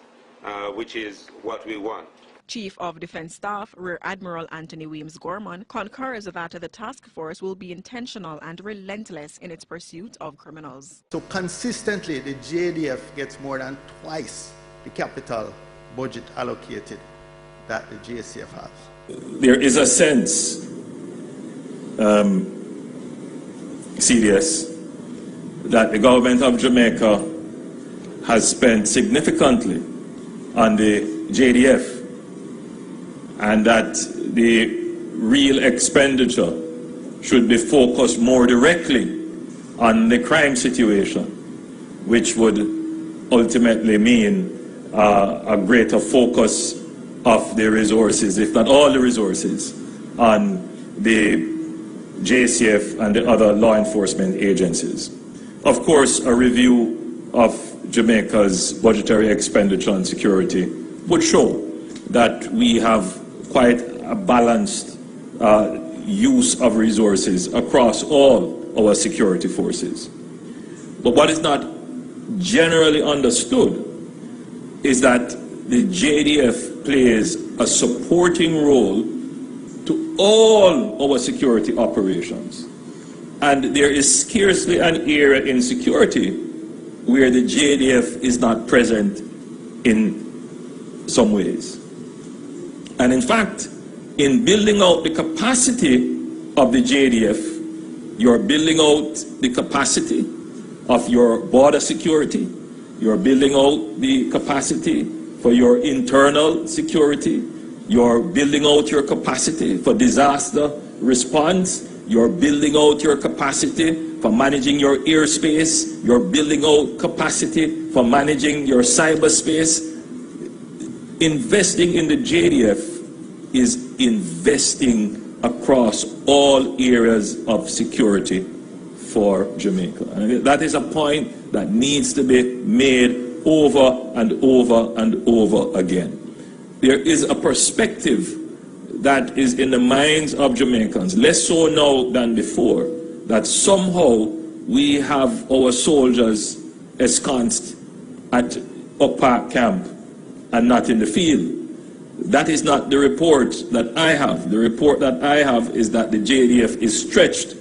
Speaker 21: which is what we want.
Speaker 5: Chief of Defense Staff Rear Admiral Anthony Weems Gorman concurs that the task force will be intentional and relentless in its pursuit of criminals.
Speaker 1: So consistently, the JDF gets more than twice the capital budget allocated that the JCF has.
Speaker 11: There is a sense, CDS, that the government of Jamaica has spent significantly on the JDF, and that the real expenditure should be focused more directly on the crime situation, which would ultimately mean a greater focus of the resources, if not all the resources, on the JCF and the other law enforcement agencies. Of course, a review of Jamaica's budgetary expenditure on security would show that we have quite a balanced use of resources across all our security forces. But what is not generally understood is that the JDF plays a supporting role to all our security operations. And there is scarcely an area in security where the JDF is not present in some ways. And in fact, in building out the capacity of the JDF You're building out the capacity of your border security. You're building out the capacity for your internal security. You're building out your capacity for disaster response. You're building out your capacity for managing your airspace. You're building out capacity for managing your cyberspace. Investing in the JDF is investing across all areas of security for Jamaica. And that is a point that needs to be made over and over and over again. There is a perspective that is in the minds of Jamaicans, less so now than before, that somehow we have our soldiers ensconced at Oak Park camp and not in the field. That is not the report that I have. The report that I have is that the JDF is stretched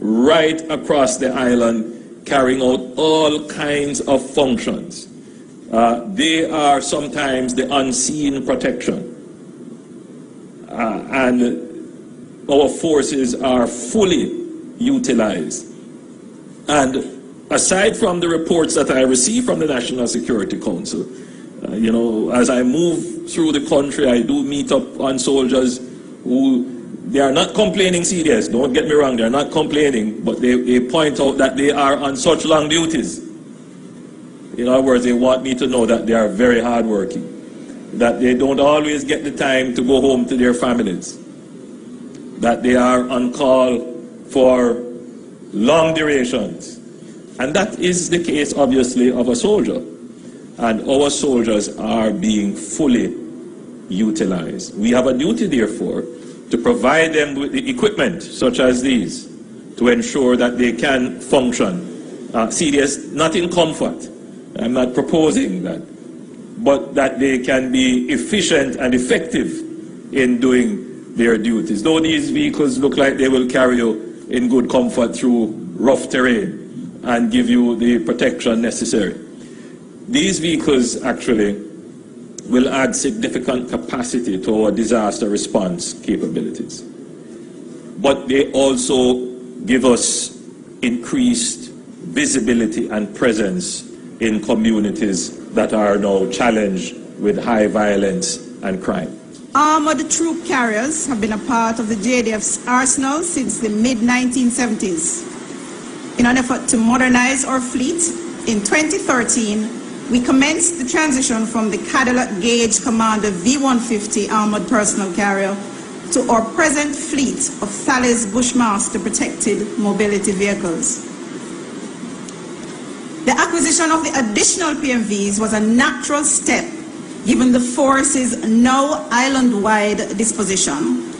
Speaker 11: right across the island, carrying out all kinds of functions. They are sometimes the unseen protection. And our forces are fully utilized. And aside from the reports that I receive from the National Security Council, you know, as I move through the country, I do meet up on soldiers who, they are not complaining serious, don't get me wrong, they are not complaining, but they point out that they are on such long duties. In other words, they want me to know that they are very hardworking, that they don't always get the time to go home to their families, that they are on call for long durations. And that is the case, obviously, of a soldier. And our soldiers are being fully utilized. We have a duty, therefore, to provide them with the equipment, such as these, to ensure that they can function. Serious, not in comfort. I'm not proposing that. But that they can be efficient and effective in doing their duties. Though these vehicles look like they will carry you in good comfort through rough terrain and give you the protection necessary. These vehicles actually will add significant capacity to our disaster response capabilities. But they also give us increased visibility and presence in communities that are now challenged with high violence and crime.
Speaker 7: Armored troop carriers have been a part of the JDF's arsenal since the mid-1970s. In an effort to modernize our fleet, in 2013, we commenced the transition from the Cadillac Gauge Commander V-150 armored personal carrier to our present fleet of Thales Bushmaster protected mobility vehicles. The acquisition of the additional PMVs was a natural step given the force's now island-wide disposition.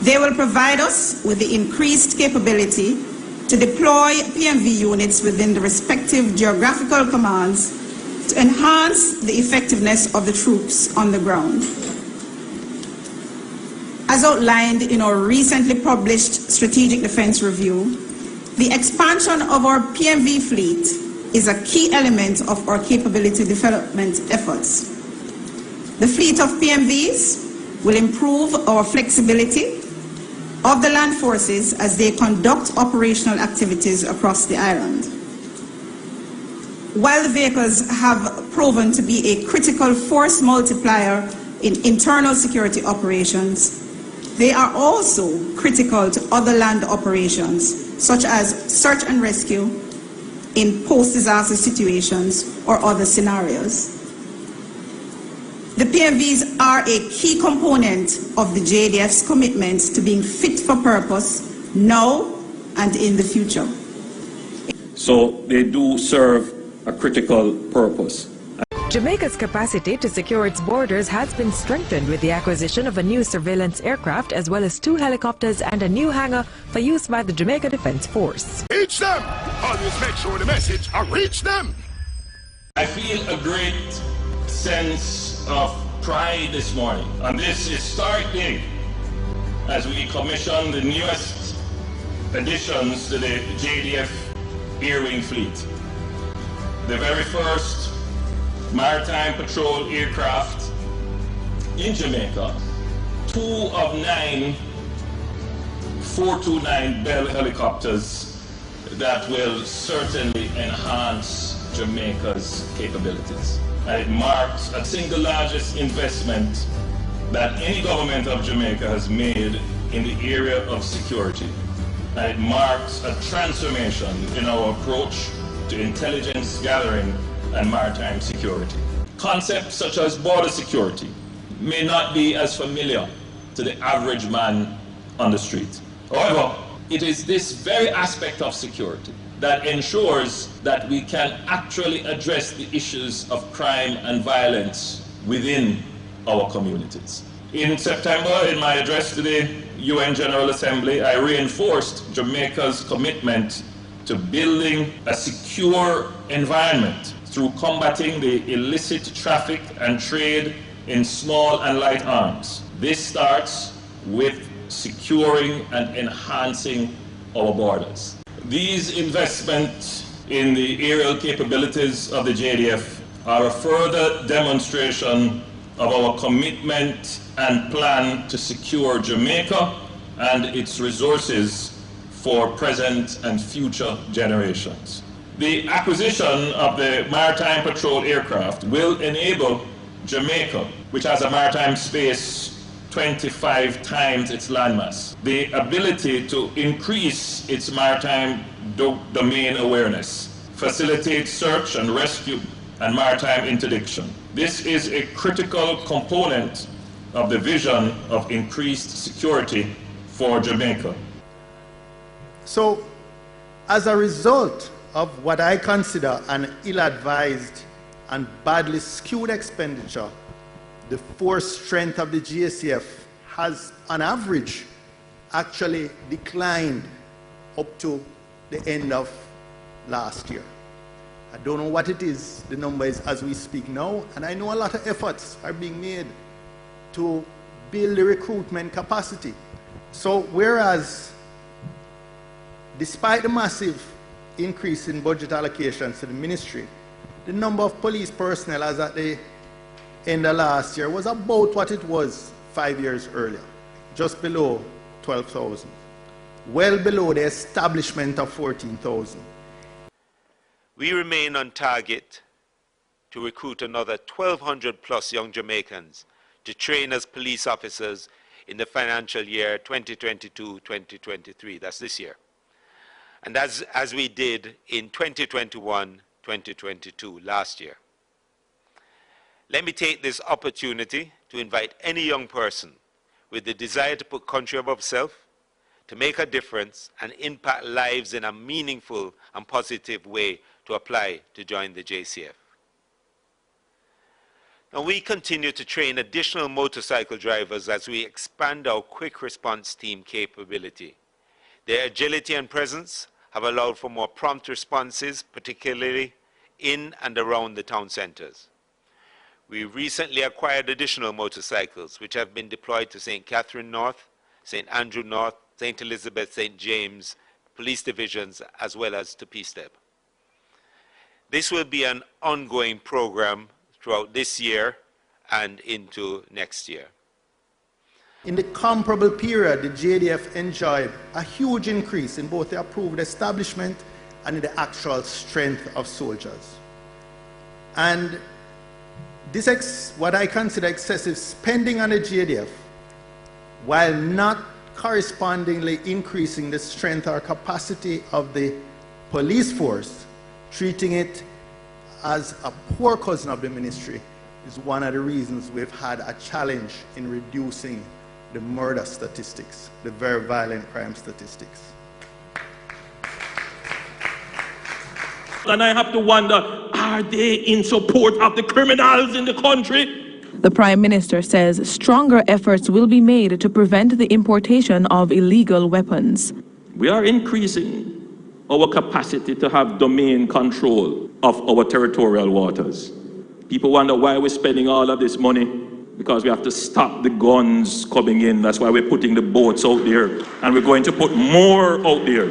Speaker 7: They will provide us with the increased capability to deploy PMV units within the respective geographical commands to enhance the effectiveness of the troops on the ground. As outlined in our recently published Strategic Defense Review, the expansion of our PMV fleet is a key element of our capability development efforts. The fleet of PMVs will improve our flexibility of the land forces as they conduct operational activities across the island. While the vehicles have proven to be a critical force multiplier in internal security operations, they are also critical to other land operations, such as search and rescue in post-disaster situations or other scenarios. The PMVs are a key component of the JDF's commitment to being fit for purpose now and in the future.
Speaker 11: So they do serve a critical purpose.
Speaker 10: Jamaica's capacity to secure its borders has been strengthened with the acquisition of a new surveillance aircraft as well as 2 helicopters and a new hangar for use by the Jamaica Defense Force.
Speaker 13: Reach them! Always make sure the message reach them!
Speaker 11: I feel a great sense of pride this morning on this historic day as we commission the newest additions to the JDF Air Wing fleet. The very first maritime patrol aircraft in Jamaica, 2 of 9 429 Bell helicopters that will certainly enhance Jamaica's capabilities. And it marks a single largest investment that any government of Jamaica has made in the area of security. And it marks a transformation in our approach to intelligence gathering and maritime security. Concepts such as border security may not be as familiar to the average man on the street. However, it is this very aspect of security that ensures that we can actually address the issues of crime and violence within our communities. In September, in my address to the UN General Assembly, I reinforced Jamaica's commitment to building a secure environment through combating the illicit traffic and trade in small and light arms. This starts with securing and enhancing our borders. These investments in the aerial capabilities of the JDF are a further demonstration of our commitment and plan to secure Jamaica and its resources for present and future generations. The acquisition of the Maritime Patrol aircraft will enable Jamaica, which has a maritime space 25 times its landmass, the ability to increase its maritime domain awareness, facilitate search and rescue and maritime interdiction. This is a critical component of the vision of increased security for Jamaica.
Speaker 1: So, as a result of what I consider an ill-advised and badly skewed expenditure, the force strength of the GSF has, on average, actually declined up to the end of last year. I don't know what it is, the number is as we speak now, and I know a lot of efforts are being made to build the recruitment capacity. So whereas, despite the massive increase in budget allocations to the ministry, the number of police personnel as at the end of last year was about what it was 5 years earlier, just below 12,000, well below the establishment of 14,000.
Speaker 21: We remain on target to recruit another 1,200 plus young Jamaicans to train as police officers in the financial year 2022-2023, that's this year. And as we did in 2021-2022, last year. Let me take this opportunity to invite any young person with the desire to put country above self, to make a difference and impact lives in a meaningful and positive way to apply to join the JCF. Now we continue to train additional motorcycle drivers as we expand our quick response team capability. Their agility and presence have allowed for more prompt responses, particularly in and around the town centers. We recently acquired additional motorcycles which have been deployed to St. Catherine North, St. Andrew North, St. Elizabeth, St. James police divisions, as well as to PSTEB. This will be an ongoing program throughout this year and into next year.
Speaker 1: In the comparable period, the JDF enjoyed a huge increase in both the approved establishment and in the actual strength of soldiers. And this what I consider excessive spending on the JDF, while not correspondingly increasing the strength or capacity of the police force, treating it as a poor cousin of the ministry, is one of the reasons we've had a challenge in reducing the murder statistics, the very violent crime statistics.
Speaker 11: And I have to wonder, are they in support of the criminals in the country?
Speaker 9: The Prime Minister says stronger efforts will be made to prevent the importation of illegal weapons.
Speaker 11: We are increasing our capacity to have domain control of our territorial waters. People wonder why we're spending all of this money. Because we have to stop the guns coming in. That's why we're putting the boats out there. And we're going to put more out there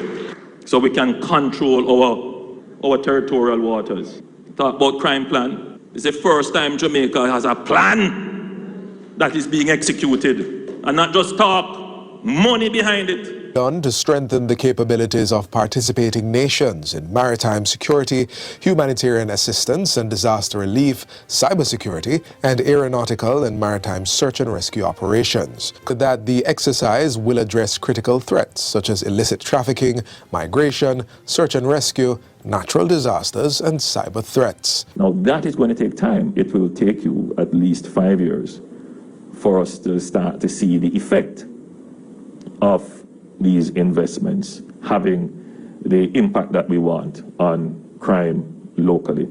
Speaker 11: so we can control our territorial waters. Talk about crime plan. It's the first time Jamaica has a plan that is being executed. And not just talk,
Speaker 20: money behind it.
Speaker 3: Done to strengthen the capabilities of participating nations in maritime security, humanitarian assistance and disaster relief, cybersecurity, and aeronautical and maritime search and rescue operations. That the exercise will address critical threats such as illicit trafficking, migration, search and rescue, natural disasters, and cyber threats.
Speaker 11: Now that is going to take time. It will take you at least 5 years for us to start to see the effect of these investments having the impact that we want on crime locally.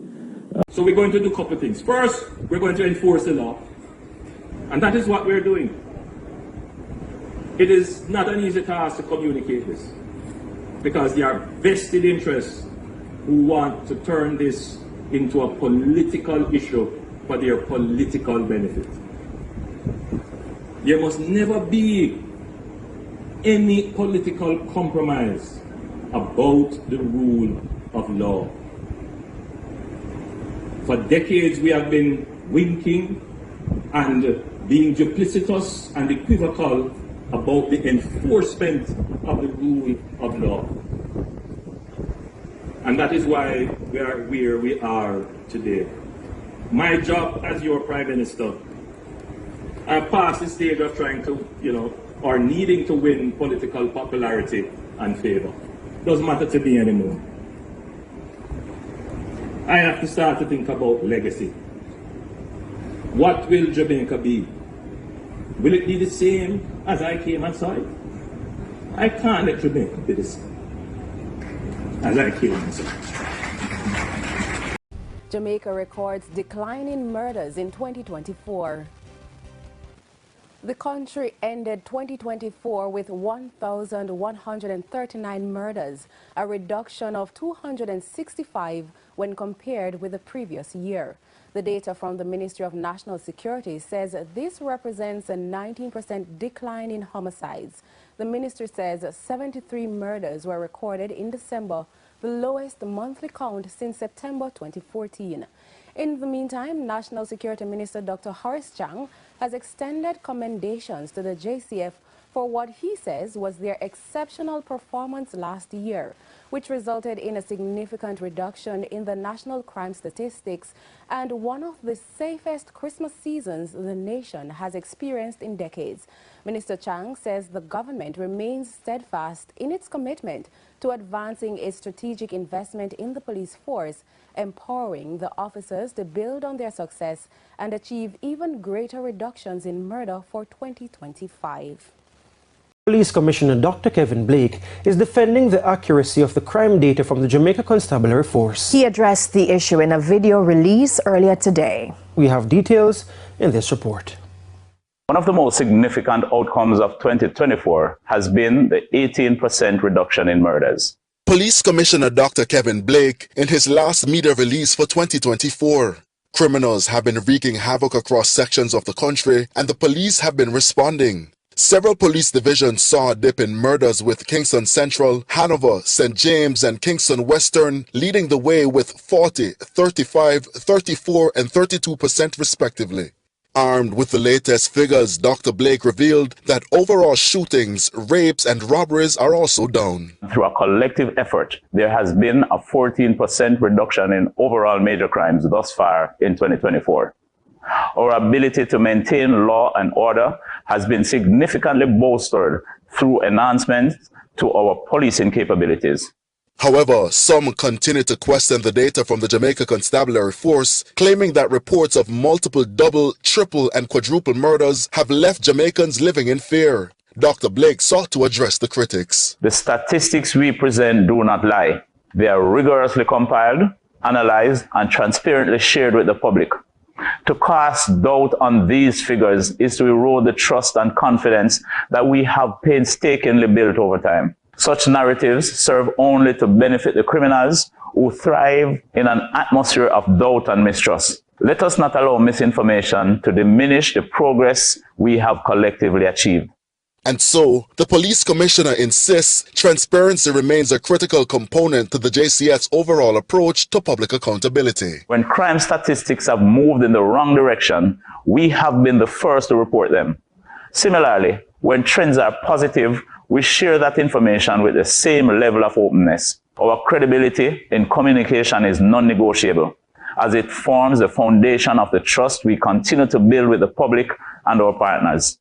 Speaker 6: So we're going to do a couple of things. First, we're going to enforce the law. And that is what we're doing. It is not an easy task to communicate this, because there are vested interests who want to turn this into a political issue for their political benefit. There must never be any political compromise about the rule of law. For decades we have been winking and being duplicitous and equivocal about the enforcement of the rule of law. And that is why we are where we are today. My job as your Prime Minister, I've passed the stage of trying to, or needing to win political popularity and favor. Doesn't matter to me anymore. I have to start to think about legacy. What will Jamaica be? Will it be the same as I came and saw it? I can't let Jamaica be the same as I came and saw it.
Speaker 12: Jamaica records decline in murders in 2024. The country ended 2024 with 1,139 murders, a reduction of 265 when compared with the previous year. The data from the Ministry of National Security says this represents a 19% decline in homicides. The ministry says 73 murders were recorded in December, the lowest monthly count since September 2014. In the meantime, National Security Minister Dr. Horace Chang has extended commendations to the JCF for what he says was their exceptional performance last year, which resulted in a significant reduction in the national crime statistics and one of the safest Christmas seasons the nation has experienced in decades. Minister Chang says the government remains steadfast in its commitment to advancing a strategic investment in the police force, empowering the officers to build on their success and achieve even greater reductions in murder for 2025.
Speaker 16: Police Commissioner Dr. Kevin Blake is defending the accuracy of the crime data from the Jamaica Constabulary Force.
Speaker 17: He addressed the issue in a video release earlier today.
Speaker 16: We have details in this report.
Speaker 24: One of the most significant outcomes of 2024 has been the 18% reduction in murders.
Speaker 25: Police Commissioner Dr. Kevin Blake in his last media release for 2024. Criminals have been wreaking havoc across sections of the country and the police have been responding. Several police divisions saw a dip in murders with Kingston Central, Hanover, St. James and Kingston Western leading the way with 40, 35, 34 and 32% respectively. Armed with the latest figures, Dr. Blake revealed that overall shootings, rapes and robberies are also down.
Speaker 24: Through a collective effort, there has been a 14% reduction in overall major crimes thus far in 2024. Our ability to maintain law and order has been significantly bolstered through enhancements to our policing capabilities.
Speaker 25: However, some continue to question the data from the Jamaica Constabulary Force, claiming that reports of multiple double, triple and quadruple murders have left Jamaicans living in fear. Dr. Blake sought to address the critics.
Speaker 24: The statistics we present do not lie. They are rigorously compiled, analyzed and transparently shared with the public. To cast doubt on these figures is to erode the trust and confidence that we have painstakingly built over time. Such narratives serve only to benefit the criminals who thrive in an atmosphere of doubt and mistrust. Let us not allow misinformation to diminish the progress we have collectively achieved.
Speaker 25: And so, the police commissioner insists transparency remains a critical component to the JCF's overall approach to public accountability.
Speaker 24: When crime statistics have moved in the wrong direction, we have been the first to report them. Similarly, When trends are positive, we share that information with the same level of openness. Our credibility in communication is non-negotiable, as it forms the foundation of the trust we continue to build with the public and our partners.